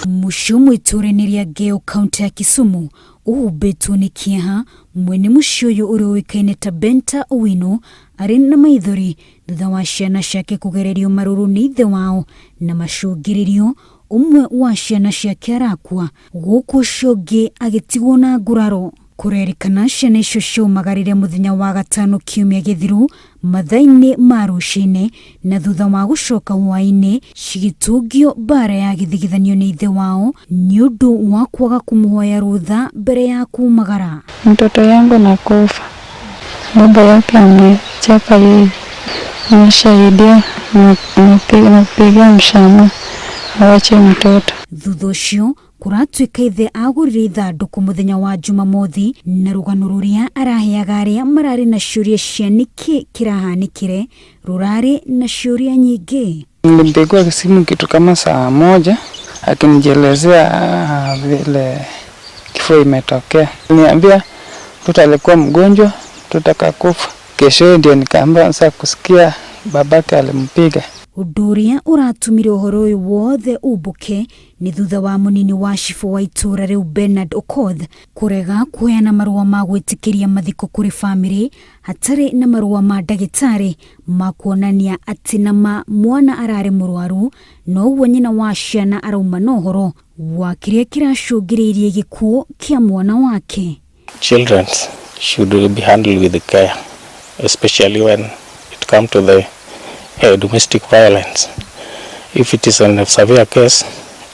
Mushumu itureneria Geo kaunti ya Kisumu uhumbĩtwo nĩ kĩeha mwene mũciĩ ũyũ ũrĩa ũĩkaine ta Benta Owino arĩ na maithori thutha wa ciana ciake kũgererio marũrũ nĩ ithe wao na macũngĩrĩrio ũmwe wa ciana ciake arakua gũkũ ũcio ũngĩ agĩtigwo na nguraro. Kũrerĩkana ciana icio ciomagarire mũthenya wa gatano kiumia gĩthiru mathaa-inĩ ma rũcinĩ na thutha wa gũcoka hwaĩ-inĩ cigĩtũngio mbara ya gĩthigithanio nĩ ithe wao nĩ ũndũ wa kwaga kũmũhoya rũtha mbere ya kumagara. Mtoto yangu nakufa, baba yake amecheka yeye, anasaidia napiga mshama awache mtoto. Thutha ũcio kũratuĩka ithe agũrire ithandũkũ mũthenya wa Jumamothi na rũgano rũrĩa araheaga arĩa mararĩ na ciũria cia nĩkĩ kĩrahanĩkire rũrarĩ na ciũria nyingĩ. Nilimpigia simu kitu kama saa 1 akinijelezea vile kifo imetokea. Niambia mtoto alikuwa mgonjwa, tutakakufa. Kesho ndio nikaanza sasa kusikia babake alimpiga. Ũndũ ũrĩa ũratumire ũhoro ũyũ wothe ũmbũke nĩ thutha wa mũnini wa cibũ wa itũũra rĩu Bernard Okoth kũrega kuheana marũa ma gwĩtĩkĩria mathiko kũrĩ bamĩrĩ hatarĩ na marũa ma ndagĩtarĩ ma kuonania atĩ nama mwana ararĩ mũrwaru, no ũguo nyina wa ciana arauma na ũhoro wa kĩrĩa kĩracũngĩrĩirie gĩkuũ kĩa mwana wake. Children should be handled with care, especially when it comes to the domestic violence. If it is a severe case,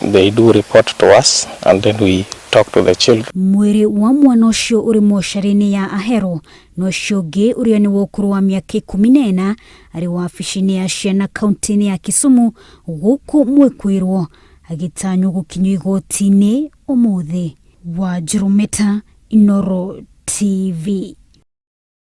they do report to us and then we talk to the children. Mwĩrĩ wa mwana ũcio ũrĩ mocarĩ-inĩ ya Ahero no ũcio ũngĩ ũrĩa nĩ wa ũkũrũ wa mĩaka 14 arĩ wabici-inĩ ya ciana kaunti-inĩ ya Kisumu gũkũ mwĩkwĩrwo agĩtanywo gũkinyio igoti-inĩ ũmũthĩ. Wanjiru Meta, Inooro TV.